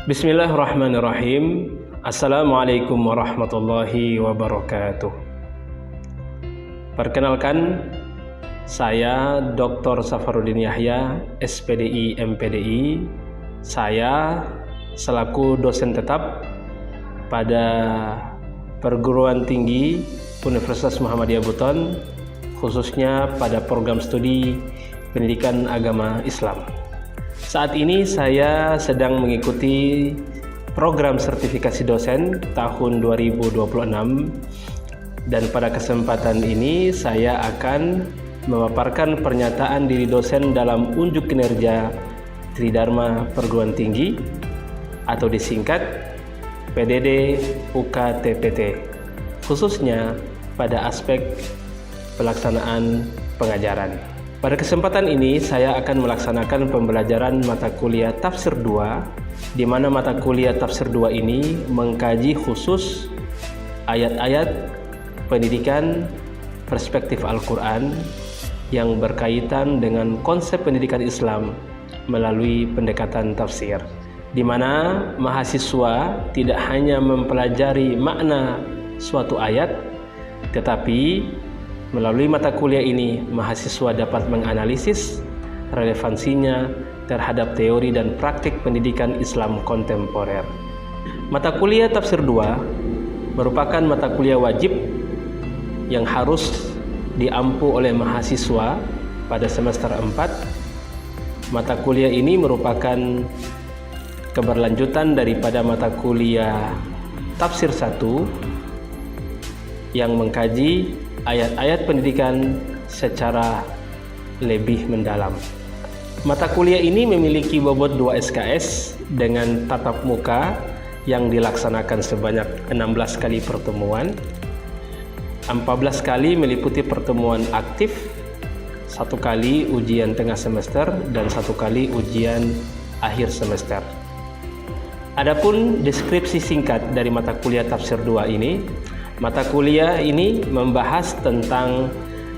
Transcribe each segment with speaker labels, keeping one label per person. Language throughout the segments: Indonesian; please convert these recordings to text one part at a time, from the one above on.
Speaker 1: Bismillahirrahmanirrahim. Assalamualaikum warahmatullahi wabarakatuh. Perkenalkan, saya Dr. Safarudin Yahya, SPDI MPDI. Saya selaku dosen tetap pada Perguruan Tinggi Universitas Muhammadiyah Buton, khususnya pada program studi Pendidikan Agama Islam. Saat ini saya sedang mengikuti program sertifikasi dosen tahun 2026, dan pada kesempatan ini saya akan memaparkan pernyataan diri dosen dalam unjuk kinerja Tridharma Perguruan Tinggi atau disingkat PDD UKTPT, khususnya pada aspek pelaksanaan pengajaran. Pada kesempatan ini saya akan melaksanakan pembelajaran mata kuliah Tafsir 2, di mana mata kuliah Tafsir 2 ini mengkaji khusus ayat-ayat pendidikan perspektif Al-Quran yang berkaitan dengan konsep pendidikan Islam melalui pendekatan tafsir, di mana mahasiswa tidak hanya mempelajari makna suatu ayat, tetapi melalui mata kuliah ini, mahasiswa dapat menganalisis relevansinya terhadap teori dan praktik pendidikan Islam kontemporer. Mata kuliah Tafsir 2 merupakan mata kuliah wajib yang harus diampu oleh mahasiswa pada semester 4. Mata kuliah ini merupakan keberlanjutan daripada mata kuliah Tafsir 1 yang mengkaji ayat-ayat pendidikan secara lebih mendalam. Mata kuliah ini memiliki bobot 2 SKS dengan tatap muka yang dilaksanakan sebanyak 16 kali pertemuan, 14 kali meliputi pertemuan aktif, 1 kali ujian tengah semester, dan 1 kali ujian akhir semester. Adapun deskripsi singkat dari mata kuliah Tafsir 2 ini, mata kuliah ini membahas tentang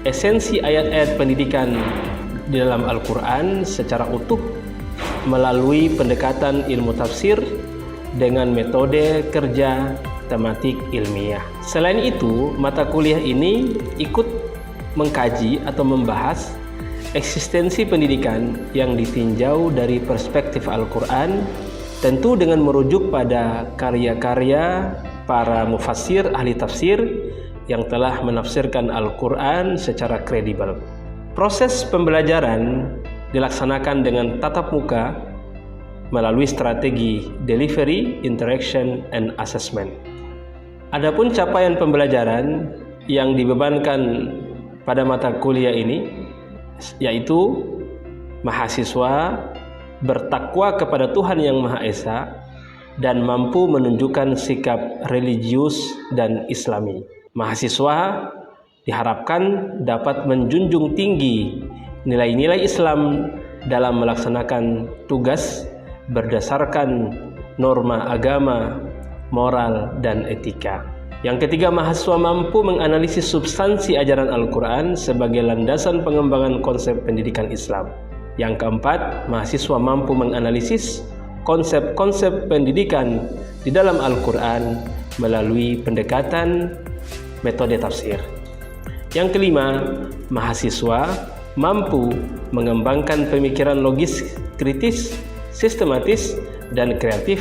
Speaker 1: esensi ayat-ayat pendidikan di dalam Al-Quran secara utuh melalui pendekatan ilmu tafsir dengan metode kerja tematik ilmiah. Selain itu, mata kuliah ini ikut mengkaji atau membahas eksistensi pendidikan yang ditinjau dari perspektif Al-Quran, tentu dengan merujuk pada karya-karya para mufassir ahli tafsir yang telah menafsirkan Al-Quran secara kredibel. Proses pembelajaran dilaksanakan dengan tatap muka melalui strategi delivery, interaction, and assessment. Adapun capaian pembelajaran yang dibebankan pada mata kuliah ini yaitu mahasiswa bertakwa kepada Tuhan Yang Maha Esa dan mampu menunjukkan sikap religius dan islami. Mahasiswa diharapkan dapat menjunjung tinggi nilai-nilai Islam dalam melaksanakan tugas berdasarkan norma agama, moral, dan etika. Yang ketiga, mahasiswa mampu menganalisis substansi ajaran Al-Quran sebagai landasan pengembangan konsep pendidikan Islam. Yang keempat, mahasiswa mampu menganalisis konsep-konsep pendidikan di dalam Al-Quran melalui pendekatan metode tafsir. Yang kelima, mahasiswa mampu mengembangkan pemikiran logis, kritis, sistematis, dan kreatif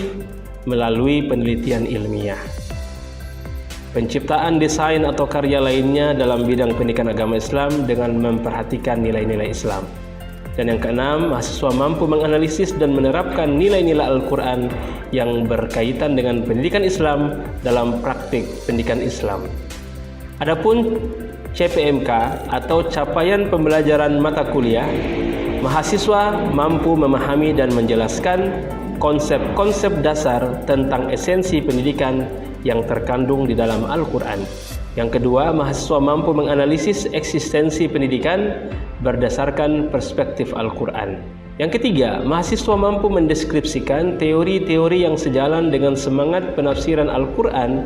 Speaker 1: melalui penelitian ilmiah. Penciptaan desain atau karya lainnya dalam bidang pendidikan agama Islam dengan memperhatikan nilai-nilai Islam. Dan yang keenam, mahasiswa mampu menganalisis dan menerapkan nilai-nilai Al-Quran yang berkaitan dengan pendidikan Islam dalam praktik pendidikan Islam. Adapun CPMK atau capaian pembelajaran mata kuliah, mahasiswa mampu memahami dan menjelaskan konsep-konsep dasar tentang esensi pendidikan yang terkandung di dalam Al-Quran. Yang kedua, mahasiswa mampu menganalisis eksistensi pendidikan berdasarkan perspektif Al-Quran. Yang ketiga, mahasiswa mampu mendeskripsikan teori-teori yang sejalan dengan semangat penafsiran Al-Quran,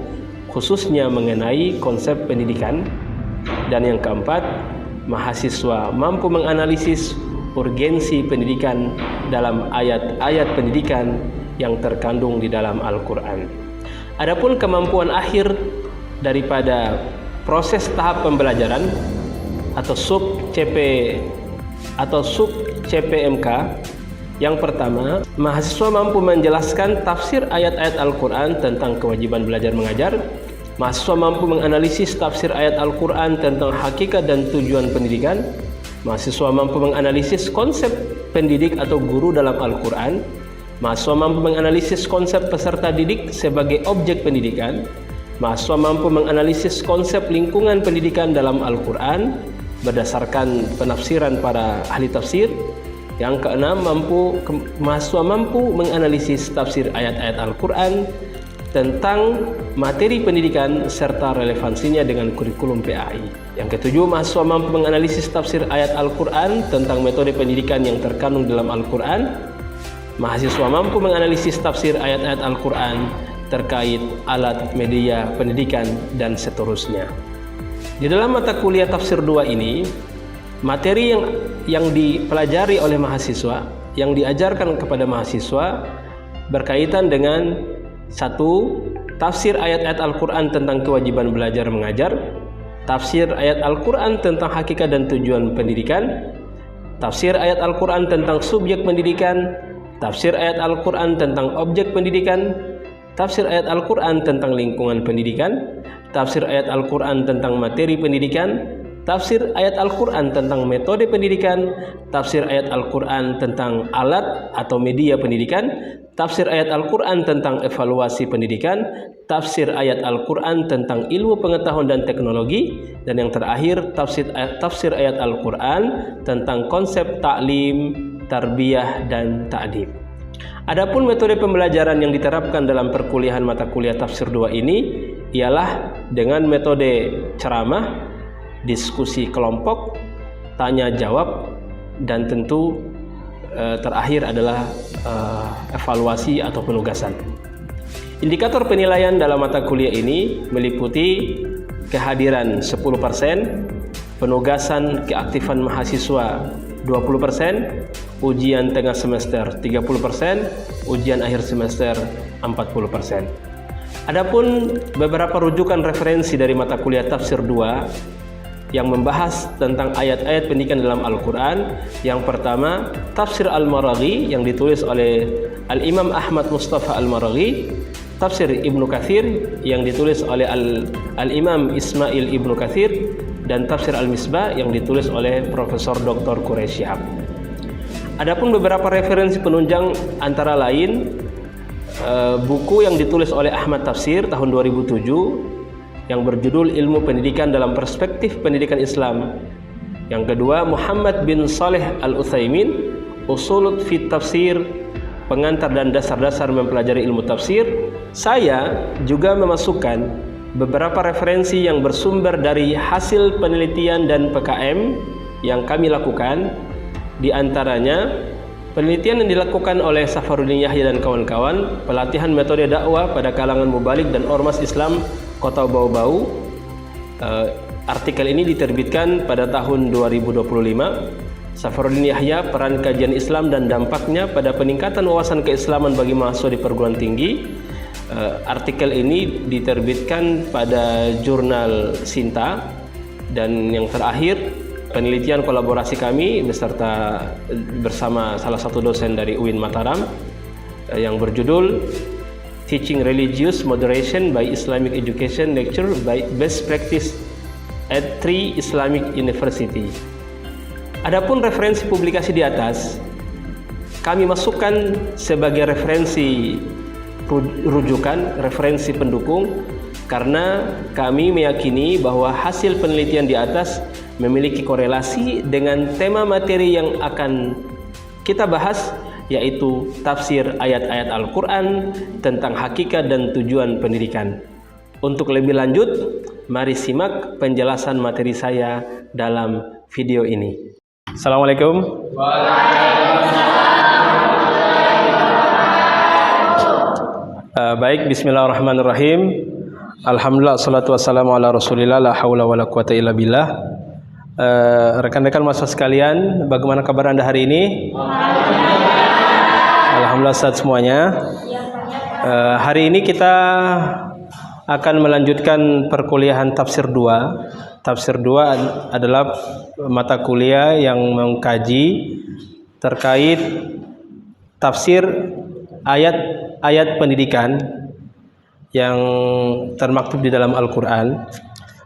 Speaker 1: khususnya mengenai konsep pendidikan. Dan yang keempat, mahasiswa mampu menganalisis urgensi pendidikan dalam ayat-ayat pendidikan yang terkandung di dalam Al-Quran. Adapun kemampuan akhir daripada proses tahap pembelajaran atau sub CPMK, yang pertama, mahasiswa mampu menjelaskan tafsir ayat-ayat Al-Quran tentang kewajiban belajar mengajar. Mahasiswa mampu menganalisis tafsir ayat Al-Quran tentang hakikat dan tujuan pendidikan. Mahasiswa mampu menganalisis konsep pendidik atau guru dalam Al-Quran. Mahasiswa mampu menganalisis konsep peserta didik sebagai objek pendidikan. Mahasiswa mampu menganalisis konsep lingkungan pendidikan dalam Al-Quran berdasarkan penafsiran para ahli tafsir. Yang keenam, mahasiswa mampu menganalisis tafsir ayat-ayat Al-Quran tentang materi pendidikan serta relevansinya dengan kurikulum PAI. Yang ketujuh, mahasiswa mampu menganalisis tafsir ayat Al-Quran tentang metode pendidikan yang terkandung dalam Al-Quran. Mahasiswa mampu menganalisis tafsir ayat-ayat Al-Quran terkait alat media pendidikan dan seterusnya. Di dalam mata kuliah tafsir 2 ini, materi yang dipelajari oleh mahasiswa, yang diajarkan kepada mahasiswa berkaitan dengan 1. Tafsir ayat-ayat Al-Quran tentang kewajiban belajar mengajar. Tafsir ayat Al-Quran tentang hakikat dan tujuan pendidikan. Tafsir ayat Al-Quran tentang subjek pendidikan. Tafsir ayat Al-Quran tentang objek pendidikan. Tafsir ayat Al-Quran tentang lingkungan pendidikan. Tafsir ayat Al-Quran tentang materi pendidikan. Tafsir ayat Al-Quran tentang metode pendidikan. Tafsir ayat Al-Quran tentang alat atau media pendidikan. Tafsir ayat Al-Quran tentang evaluasi pendidikan. Tafsir ayat Al-Quran tentang ilmu pengetahuan dan teknologi. Dan yang terakhir, tafsir ayat Al-Quran tentang konsep taklim, tarbiyah, dan ta'dib. Adapun metode pembelajaran yang diterapkan dalam perkuliahan mata kuliah tafsir 2 ini ialah dengan metode ceramah, diskusi kelompok, tanya jawab, dan tentu terakhir adalah evaluasi atau penugasan. Indikator penilaian dalam mata kuliah ini meliputi kehadiran 10%, penugasan keaktifan mahasiswa 20%, ujian tengah semester 30%, ujian akhir semester 40%. Adapun beberapa rujukan referensi dari mata kuliah tafsir 2 yang membahas tentang ayat-ayat pendidikan dalam Al-Quran. Yang pertama, Tafsir Al-Maraghi yang ditulis oleh Al-Imam Ahmad Mustafa Al-Maraghi. Tafsir Ibnu Katsir yang ditulis oleh Al-Imam Ismail Ibnu Katsir. Dan Tafsir Al-Misbah yang ditulis oleh Profesor Dr. Quraish Shihab. Adapun beberapa referensi penunjang antara lain buku yang ditulis oleh Ahmad Tafsir tahun 2007 yang berjudul Ilmu Pendidikan dalam Perspektif Pendidikan Islam. Yang kedua, Muhammad bin Saleh Al-Utsaimin, Usulut fi Tafsir, pengantar dan dasar-dasar mempelajari ilmu tafsir. Saya juga memasukkan beberapa referensi yang bersumber dari hasil penelitian dan PKM yang kami lakukan. Di antaranya penelitian yang dilakukan oleh Safaruddin Yahya dan kawan-kawan, pelatihan metode dakwah pada kalangan mubalik dan ormas Islam Kota Bau-Bau. Artikel ini diterbitkan pada tahun 2025. Safaruddin Yahya, peran kajian Islam dan dampaknya pada peningkatan wawasan keislaman bagi mahasiswa di perguruan tinggi. Artikel ini diterbitkan pada jurnal Sinta. Dan yang terakhir, penelitian kolaborasi kami bersama salah satu dosen dari UIN Mataram yang berjudul Teaching Religious Moderation by Islamic Education Lecture by Best Practice at 3 Islamic University. Adapun referensi publikasi di atas kami masukkan sebagai referensi rujukan, referensi pendukung, karena kami meyakini bahwa hasil penelitian di atas memiliki korelasi dengan tema materi yang akan kita bahas, yaitu tafsir ayat-ayat Al-Quran tentang hakikat dan tujuan pendidikan. Untuk lebih lanjut, mari simak penjelasan materi saya dalam video ini. Assalamualaikum. Baik, bismillahirrahmanirrahim. Alhamdulillah, salatu wassalamu ala rasulillah, la hawla wa la quwata illa billah. Rekan-rekan mahasiswa sekalian, bagaimana kabar Anda hari ini? Alhamdulillah sehat semuanya. Hari ini kita akan melanjutkan perkuliahan Tafsir 2. Tafsir 2 adalah mata kuliah yang mengkaji terkait tafsir ayat-ayat pendidikan yang termaktub di dalam Al-Quran.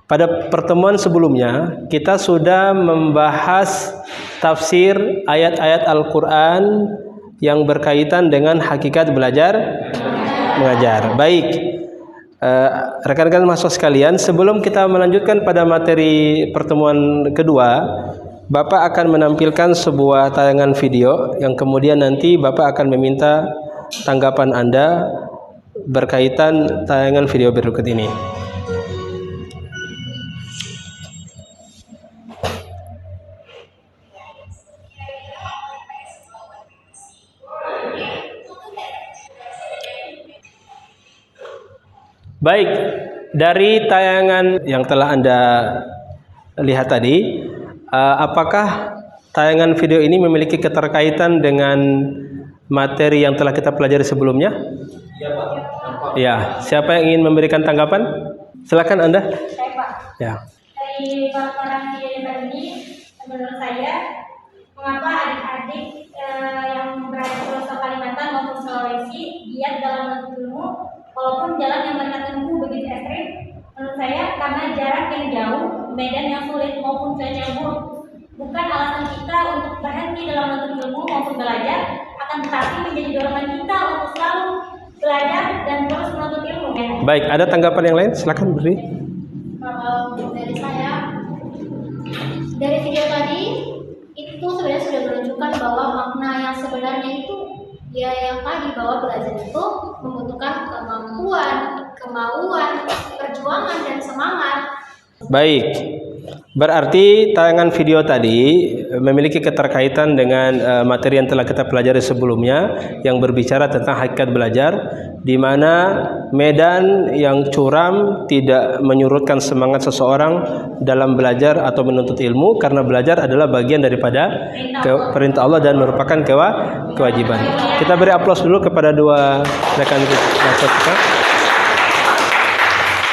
Speaker 1: Pada pertemuan sebelumnya kita sudah membahas tafsir ayat-ayat Al-Quran yang berkaitan dengan hakikat belajar mengajar. Baik, rekan-rekan mahasiswa sekalian, sebelum kita melanjutkan pada materi pertemuan kedua, Bapak akan menampilkan sebuah tayangan video yang kemudian nanti Bapak akan meminta tanggapan Anda berkaitan tayangan video berikut ini. Baik, dari tayangan yang telah Anda lihat tadi, apakah tayangan video ini memiliki keterkaitan dengan materi yang telah kita pelajari sebelumnya? Iya, Pak. Ya, siapa yang ingin memberikan tanggapan? Silakan Anda.
Speaker 2: Saya, Pak.
Speaker 1: Ya.
Speaker 2: Dari paparan video ini, menurut saya, mengapa adik-adik yang berada di pelosok Kalimantan maupun Sulawesi giat dalam menuntut ilmu, walaupun jalan yang mereka tempuh begitu ekstrim? Menurut saya, karena jarak yang jauh, medan yang sulit maupun cuaca yang buruk. Bukan alasan kita untuk berhenti dalam menuntut ilmu maupun belajar, akan tetapi menjadi dorongan kita untuk selalu belajar dan terus menuntut ilmu.
Speaker 1: Baik, ada tanggapan yang lain? Silakan beri.
Speaker 2: Kalau dari saya, dari video tadi itu sebenarnya sudah menunjukkan bahwa makna yang sebenarnya itu ya yang tadi, bahwa belajar itu membutuhkan kemampuan, kemauan, perjuangan dan semangat.
Speaker 1: Baik, berarti tayangan video tadi memiliki keterkaitan dengan materi yang telah kita pelajari sebelumnya yang berbicara tentang hakikat belajar, di mana medan yang curam tidak menyurutkan semangat seseorang dalam belajar atau menuntut ilmu, karena belajar adalah bagian daripada perintah Allah dan merupakan kewajiban. Kita beri aplaus dulu kepada dua rekan kita.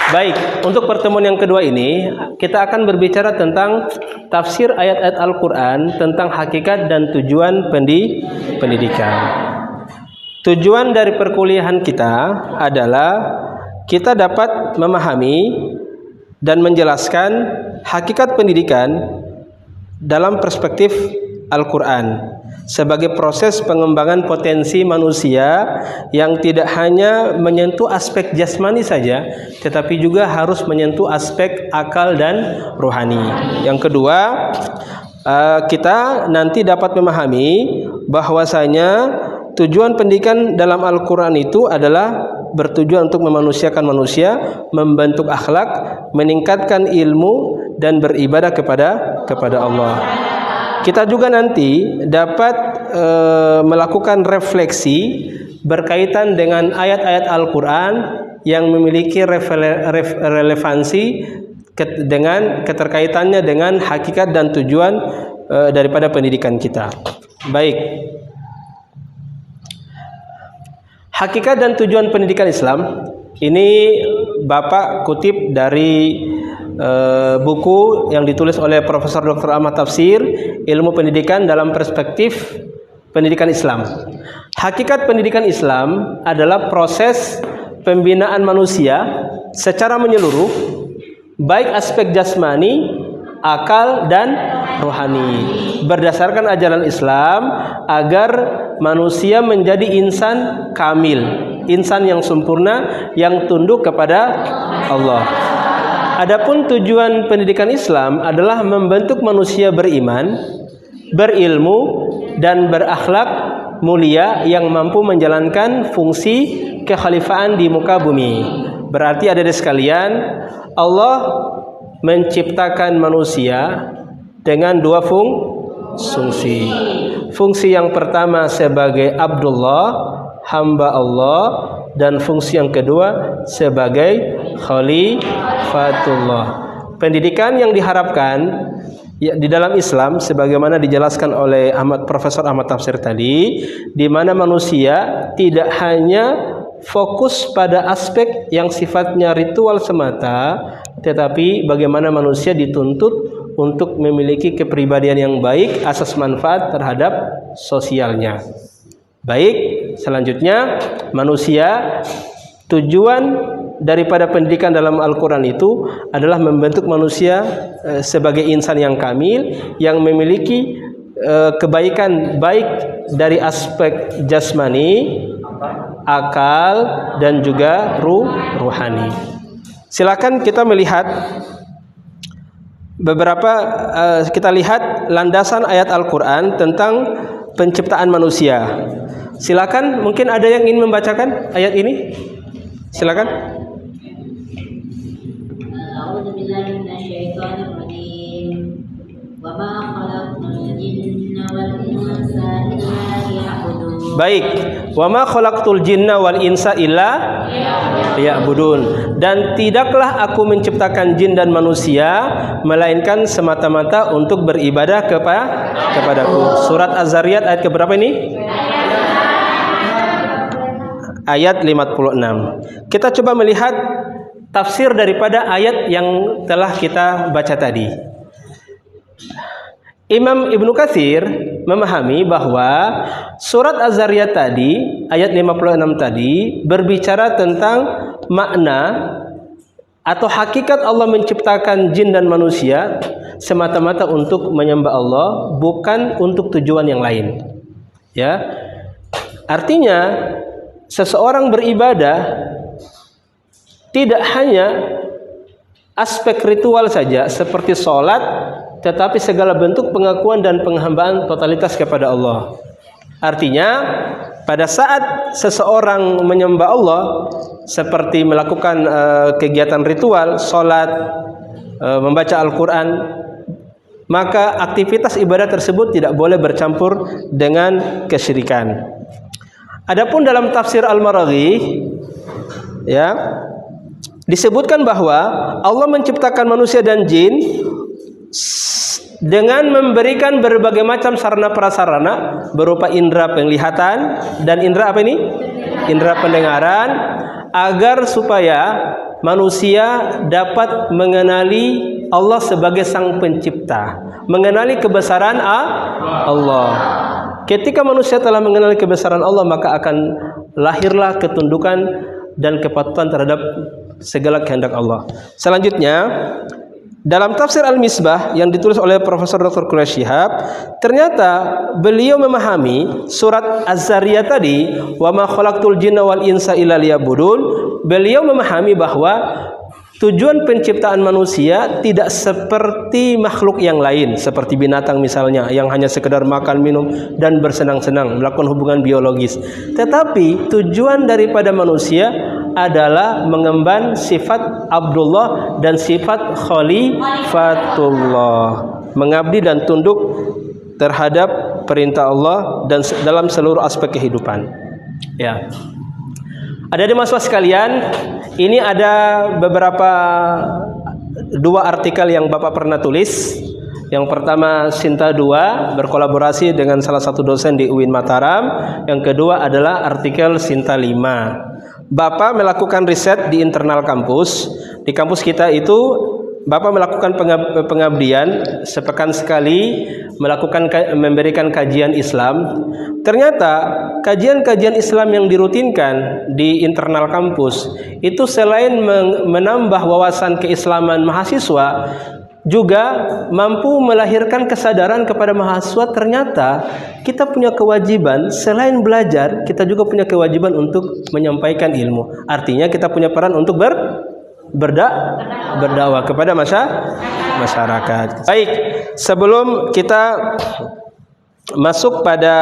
Speaker 1: Baik, untuk pertemuan yang kedua ini kita akan berbicara tentang tafsir ayat-ayat Al-Quran tentang hakikat dan tujuan pendidikan. Tujuan dari perkuliahan kita adalah kita dapat memahami dan menjelaskan hakikat pendidikan dalam perspektif Al-Quran sebagai proses pengembangan potensi manusia yang tidak hanya menyentuh aspek jasmani saja, tetapi juga harus menyentuh aspek akal dan rohani. Yang kedua, kita nanti dapat memahami bahwasanya tujuan pendidikan dalam Al-Quran itu adalah bertujuan untuk memanusiakan manusia, membentuk akhlak, meningkatkan ilmu, dan beribadah kepada Allah. Kita juga nanti dapat melakukan refleksi berkaitan dengan ayat-ayat Al-Quran yang memiliki relevansi dengan keterkaitannya dengan hakikat dan tujuan daripada pendidikan kita. Baik. Hakikat dan tujuan pendidikan Islam ini Bapak kutip dari buku yang ditulis oleh Profesor Dr. Ahmad Tafsir, Ilmu Pendidikan dalam Perspektif Pendidikan Islam. Hakikat pendidikan Islam adalah proses pembinaan manusia secara menyeluruh, baik aspek jasmani, akal, dan rohani, berdasarkan ajaran Islam agar manusia menjadi insan kamil, insan yang sempurna, yang tunduk kepada Allah. Adapun tujuan pendidikan Islam adalah membentuk manusia beriman, berilmu, dan berakhlak mulia yang mampu menjalankan fungsi kekhalifahan di muka bumi. Berarti adik-adik sekalian, Allah menciptakan manusia dengan dua fungsi. Fungsi yang pertama sebagai Abdullah, hamba Allah, dan fungsi yang kedua sebagai Khalifatullah. Pendidikan yang diharapkan Ya, di dalam Islam sebagaimana dijelaskan oleh Profesor Ahmad Tafsir tadi, di mana manusia tidak hanya fokus pada aspek yang sifatnya ritual semata, tetapi bagaimana manusia dituntut untuk memiliki kepribadian yang baik, asas manfaat terhadap sosialnya. Baik, selanjutnya manusia, tujuan daripada pendidikan dalam Al-Quran itu adalah membentuk manusia sebagai insan yang kamil, yang memiliki kebaikan baik dari aspek jasmani, akal, dan juga ruhani. Silakan kita melihat beberapa, kita lihat landasan ayat Al-Quran tentang penciptaan manusia. Silakan, mungkin ada yang ingin membacakan ayat ini? Silakan.
Speaker 3: أعوذ بالله من الشيطان الرجيم وما خلقت الجن والإنس إلا ليعبدون.
Speaker 1: Baik, wa ma khalaqtul jinna wal insa illa liya'budun. Dan tidaklah aku menciptakan jin dan manusia melainkan semata-mata untuk beribadah kepadaku. Surat Az-Zariyat ayat keberapa ini? Ayat 56. Kita coba melihat tafsir daripada ayat yang telah kita baca tadi. Imam Ibnu Katsir memahami bahwa surat Az-Zariyat tadi, ayat 56 tadi, berbicara tentang makna atau hakikat Allah menciptakan jin dan manusia semata-mata untuk menyembah Allah, bukan untuk tujuan yang lain. Ya. Artinya seseorang beribadah tidak hanya aspek ritual saja seperti sholat, tetapi segala bentuk pengakuan dan penghambaan totalitas kepada Allah. Artinya pada saat seseorang menyembah Allah seperti melakukan kegiatan ritual, sholat, membaca Al-Quran, maka aktivitas ibadah tersebut tidak boleh bercampur dengan kesyirikan. Adapun dalam tafsir Al-Maraghi, ya, disebutkan bahwa Allah menciptakan manusia dan jin dengan memberikan berbagai macam sarana prasarana berupa indera penglihatan dan indera apa ini? Indera pendengaran, agar supaya manusia dapat mengenali Allah sebagai Sang Pencipta, mengenali kebesaran Allah. Ketika manusia telah mengenali kebesaran Allah, maka akan lahirlah ketundukan dan kepatuhan terhadap segala kehendak Allah. Selanjutnya, dalam tafsir Al-Misbah yang ditulis oleh Profesor Dr. Quraish Shihab, ternyata beliau memahami surat Az-Zariyat tadi, wa ma khalaqtul jinna wal insa illa liya'budun. Beliau memahami bahwa tujuan penciptaan manusia tidak seperti makhluk yang lain, seperti binatang misalnya, yang hanya sekedar makan, minum, dan bersenang-senang, melakukan hubungan biologis. Tetapi tujuan daripada manusia adalah mengemban sifat Abdullah dan sifat Khalifatullah, mengabdi dan tunduk terhadap perintah Allah dan dalam seluruh aspek kehidupan. Ya. Adik-adik mahasiswa sekalian, ini ada beberapa dua artikel yang Bapak pernah tulis. Yang pertama Sinta 2 berkolaborasi dengan salah satu dosen di UIN Mataram. Yang kedua adalah artikel Sinta 5. Bapak melakukan riset di internal kampus. Di kampus kita itu Bapak melakukan pengabdian sepekan sekali, memberikan kajian Islam. Ternyata kajian-kajian Islam yang dirutinkan di internal kampus itu selain menambah wawasan keislaman mahasiswa, juga mampu melahirkan kesadaran kepada mahasiswa. Ternyata kita punya kewajiban, selain belajar, kita juga punya kewajiban untuk menyampaikan ilmu. Artinya kita punya peran untuk berdakwah kepada masyarakat. Baik, sebelum kita masuk pada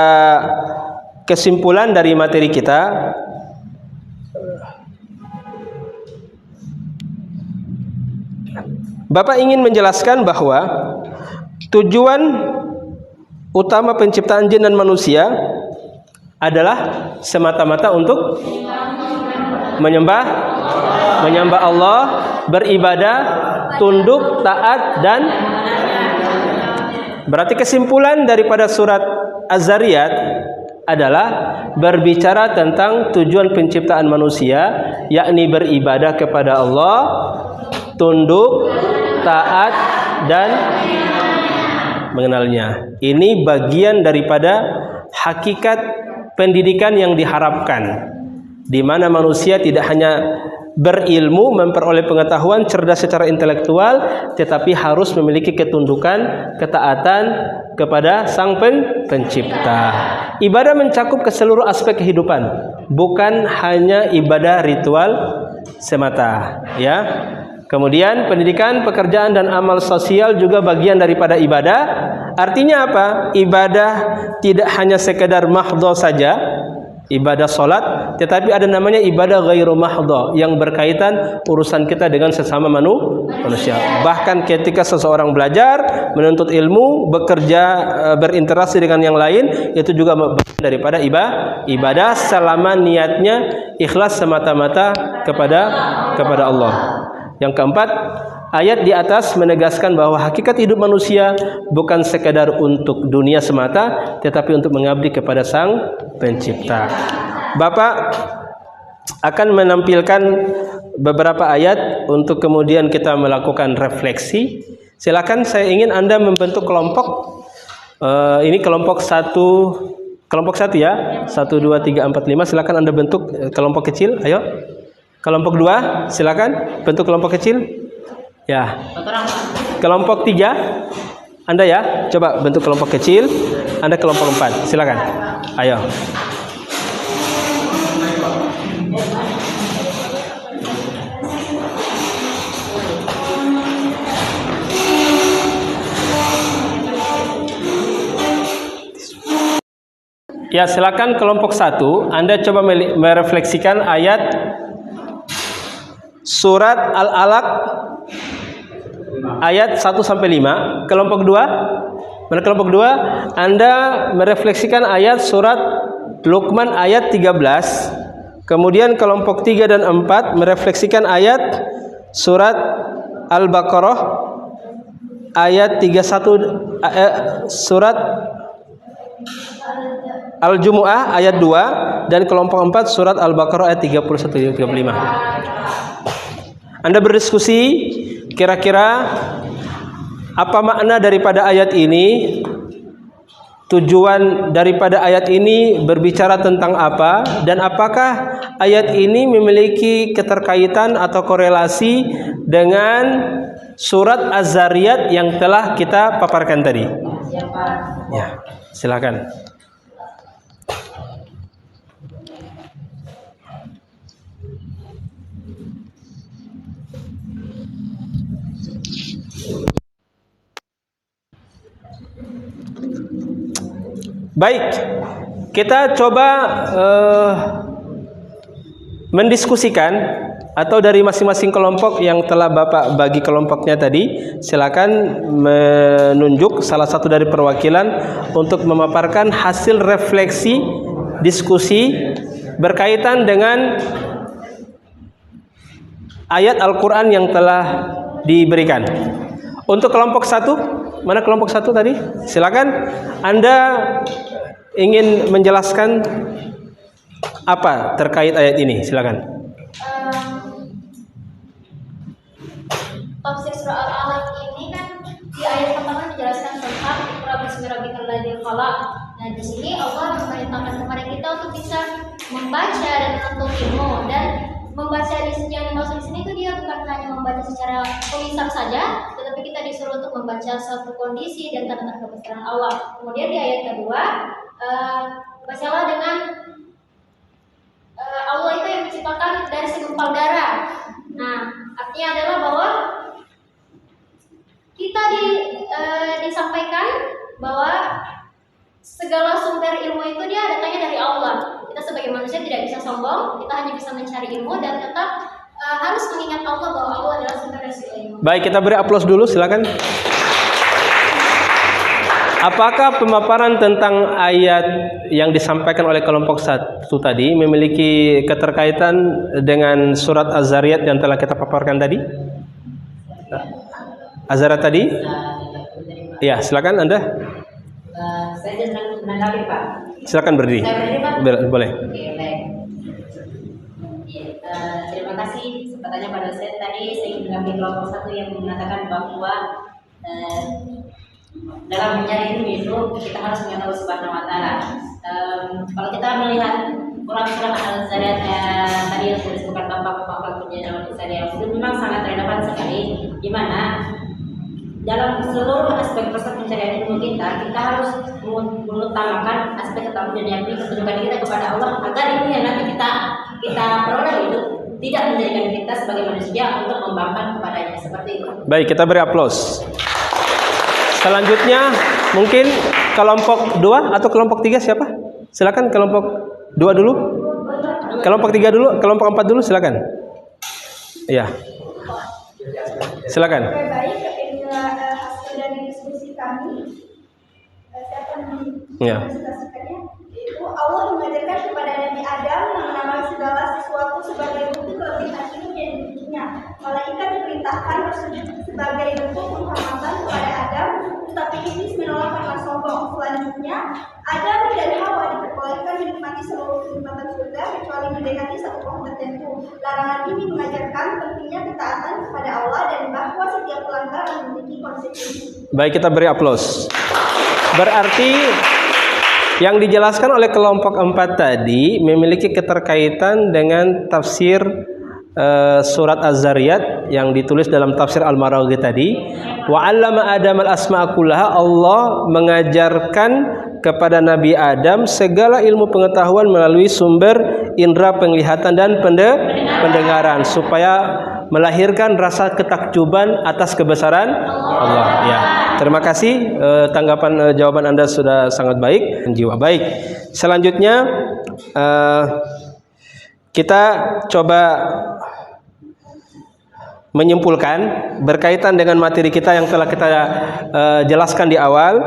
Speaker 1: kesimpulan dari materi kita, Bapak ingin menjelaskan bahwa tujuan utama penciptaan jin dan manusia adalah semata-mata untuk menyembah Allah, beribadah, tunduk, taat, dan Berarti kesimpulan daripada surat Az-Zariyat adalah berbicara tentang tujuan penciptaan manusia, yakni beribadah kepada Allah, tunduk, taat, dan mengenalnya. Ini bagian daripada hakikat pendidikan yang diharapkan, di mana manusia tidak hanya berilmu, memperoleh pengetahuan, cerdas secara intelektual, tetapi harus memiliki ketundukan, ketaatan kepada Sang Pencipta. Ibadah mencakup ke seluruh aspek kehidupan, bukan hanya ibadah ritual semata, ya. Kemudian pendidikan, pekerjaan, dan amal sosial juga bagian daripada ibadah. Artinya apa? Ibadah tidak hanya sekedar mahdho saja, ibadah solat, tetapi ada namanya ibadah ghairu mahdho, yang berkaitan urusan kita dengan sesama manusia. Bahkan ketika seseorang belajar, menuntut ilmu, bekerja, berinteraksi dengan yang lain, itu juga bagian daripada ibadah selama niatnya ikhlas semata-mata kepada Allah. Yang keempat, ayat di atas menegaskan bahwa hakikat hidup manusia bukan sekadar untuk dunia semata, tetapi untuk mengabdi kepada Sang Pencipta. Bapak akan menampilkan beberapa ayat untuk kemudian kita melakukan refleksi. Silakan, saya ingin Anda membentuk kelompok. Ini kelompok satu ya. 1, 2, 3, 4, 5. Silakan Anda bentuk kelompok kecil. Ayo. Kelompok 2, silakan bentuk kelompok kecil. Ya. Kelompok 3, Anda ya, coba bentuk kelompok kecil. Anda kelompok 4, silakan. Ayo. Ya, silakan kelompok 1, Anda coba merefleksikan ayat Surat Al-Alaq ayat 1 sampai 5. Kelompok 2, mana kelompok 2? Anda merefleksikan ayat surat Luqman ayat 13. Kemudian kelompok 3 dan 4 merefleksikan ayat surat Al-Baqarah ayat 31, surat Al-Jumu'ah ayat 2, dan kelompok 4 surat Al-Baqarah ayat 31 35. Anda berdiskusi kira-kira apa makna daripada ayat ini, tujuan daripada ayat ini berbicara tentang apa, dan apakah ayat ini memiliki keterkaitan atau korelasi dengan surat Az-Zariyat yang telah kita paparkan tadi. Ya, silakan. Baik, kita coba mendiskusikan, atau dari masing-masing kelompok yang telah Bapak bagi kelompoknya tadi, silakan menunjuk salah satu dari perwakilan untuk memaparkan hasil refleksi diskusi berkaitan dengan ayat Al-Quran yang telah diberikan. Untuk kelompok 1, mana kelompok 1 tadi? Silakan, Anda ingin menjelaskan apa terkait ayat ini? Silakan.
Speaker 2: Tafsir surah Al-Alaq ini kan di ayat pertama menjelaskan tentang Iqra bismi rabbikal ladzi khalaq. Nah, di sini Allah memerintahkan kepada kita untuk bisa membaca dan menuntut ilmu, dan membaca yang dimaksud di sini itu dia bukan hanya membaca secara tulisan saja, tetapi kita disuruh untuk membaca satu kondisi dan tanda-tanda kebesaran Allah. Kemudian di ayat kedua, bacalah dengan Allah itu yang menciptakan dari segumpal darah. Nah, artinya adalah bahwa kita disampaikan bahwa segala sumber ilmu itu dia datangnya dari Allah. Kita sebagai manusia tidak bisa sombong, kita hanya bisa mencari ilmu dan tetap harus mengingat Allah bahwa Allah adalah sumber dari ilmu.
Speaker 1: Baik, kita beri aplaus dulu, silakan. Apakah pemaparan tentang ayat yang disampaikan oleh kelompok 1 tadi memiliki keterkaitan dengan surat Az-Zariyat yang telah kita paparkan tadi? Az-Zariyat tadi? Ya, silakan Anda.
Speaker 3: Saya sedang menanggapi Pak.
Speaker 1: Silakan berdiri.
Speaker 3: Saya berdiri Pak.
Speaker 1: Boleh.
Speaker 3: Oke, baik. Ya, terima kasih kesempatannya pada saya tadi. Saya ingin menanggapi kelompok satu yang mengatakan bahwa dalam mencari ilmu itu kita harus mengetahui Subhanahu wa Ta'ala. Kalau kita melihat Quran surah Al-Zariyat tadi yang sudah disebutkan Bapak penjelasan saya itu memang sangat relevan sekali, di mana dalam seluruh aspek proses pencarian ilmu kita harus mengutamakan aspek ketahuan dan yakni ketundukan kita kepada Allah, agar ilmu yang nanti kita peroleh itu tidak menjadikan kita sebagai manusia untuk membangkang kepadanya, seperti itu.
Speaker 1: Baik, kita beri aplaus. Selanjutnya mungkin kelompok 2 atau kelompok 3 siapa? Silakan kelompok 2 dulu. Kelompok 3 dulu, kelompok 4 dulu silakan. Iya. Silakan.
Speaker 2: Baik, inilah hasil dari diskusi kami. Saya akan mempresentasikannya. Itu Allah mengajarkan kepada Nabi Adam mengenal segala sesuatu sebagai bukti kelebihan ilmu yang dimilikinya. Malaikat diperintahkan bersujud sebagai bentuk penghormatan kepada Adam, tetapi iblis menolak karena sombong. Selanjutnya, Adam dan Hawa diperbolehkan menikmati seluruh kenikmatan surga kecuali mendekati satu pohon tertentu. Larangan ini mengajarkan pentingnya ketaatan kepada Allah dan bahwa setiap pelanggaran memiliki konsekuensi.
Speaker 1: Baik, kita beri aplaus. Berarti yang dijelaskan oleh kelompok 4 tadi memiliki keterkaitan dengan tafsir surat Az-Zariyat yang ditulis dalam tafsir Al-Maraghi tadi. Wa 'allama Adam al-asma'a kullaha. Allah mengajarkan kepada Nabi Adam segala ilmu pengetahuan melalui sumber indera penglihatan dan pendengaran supaya melahirkan rasa ketakjuban atas kebesaran Allah. Ya. Terima kasih, tanggapan jawaban Anda sudah sangat baik, jiwa baik. Selanjutnya kita coba menyimpulkan berkaitan dengan materi kita yang telah kita jelaskan di awal.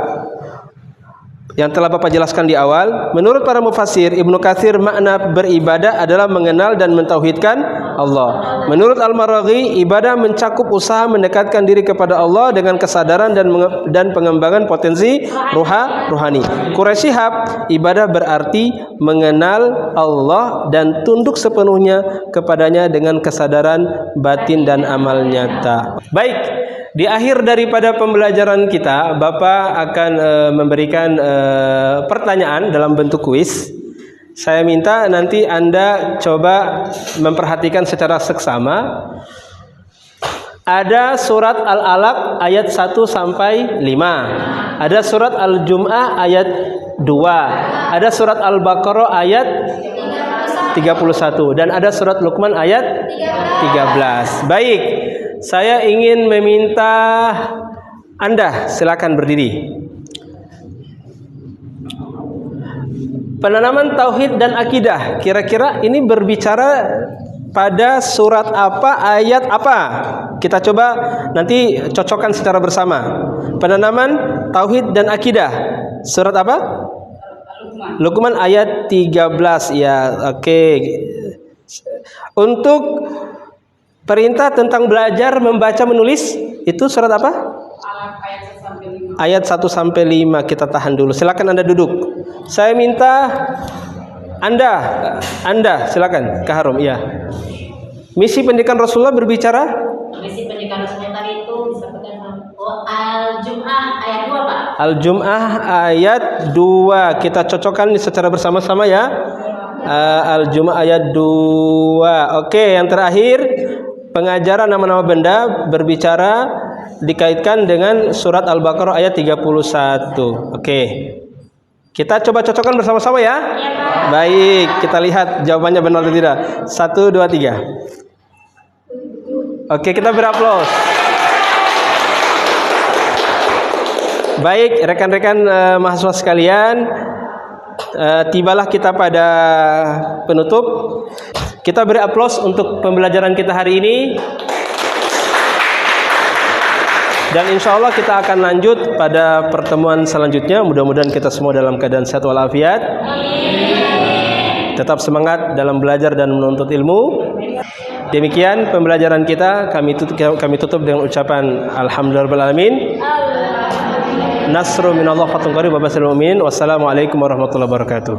Speaker 1: Yang telah Bapak jelaskan di awal, menurut para mufassir, Ibnu Katsir, makna beribadah adalah mengenal dan mentauhidkan Allah. Menurut Al-Maraghi, ibadah mencakup usaha mendekatkan diri kepada Allah dengan kesadaran dan pengembangan potensi rohani. Quraisy Shihab, ibadah berarti mengenal Allah dan tunduk sepenuhnya kepadanya dengan kesadaran batin dan amal nyata. Baik. Di akhir daripada pembelajaran kita, Bapak akan memberikan pertanyaan dalam bentuk kuis. Saya minta nanti Anda coba memperhatikan secara seksama. Ada surat Al-Alaq ayat 1 sampai 5. Ada surat Al-Jum'ah ayat 2. Ada surat Al-Baqarah ayat 31 dan ada surat Luqman ayat 13. Baik. Saya ingin meminta Anda silakan berdiri. Penanaman tauhid dan akidah, kira-kira ini berbicara pada surat apa, ayat apa? Kita coba nanti cocokkan secara bersama. Penanaman tauhid dan akidah, surat apa? Luqman ayat 13. Ya, oke. Untuk perintah tentang belajar membaca menulis itu surat apa? Ayat 1 sampai 5. Kita tahan dulu. Silakan Anda duduk. Saya minta Anda silakan Kak Harum. Iya. Misi pendidikan Rasulullah berbicara?
Speaker 3: Misi pendidikan Rasulullah tadi itu disebutkan Al-Jum'ah ayat 2, Pak.
Speaker 1: Al-Jum'ah ayat 2. Kita cocokkan secara bersama-sama ya. Al-Jum'ah ayat 2. Oke, yang terakhir pengajaran nama-nama benda berbicara dikaitkan dengan surat Al-Baqarah ayat 31. Oke. Kita coba cocokkan bersama-sama ya. Baik, kita lihat jawabannya benar atau tidak. 1, 2, 3. Oke, kita beri aplaus. Baik, rekan-rekan mahasiswa sekalian, tibalah kita pada penutup. Kita beri aplaus untuk pembelajaran kita hari ini. Dan insya Allah kita akan lanjut pada pertemuan selanjutnya. Mudah-mudahan kita semua dalam keadaan sehat walafiat. Tetap semangat dalam belajar dan menuntut ilmu. Demikian pembelajaran kita. Kami tutup dengan ucapan Alhamdulillahirabbil alamin. nasrun minallah fatun qarib wa basyiril mu'minin. Wassalamualaikum warahmatullahi wabarakatuh.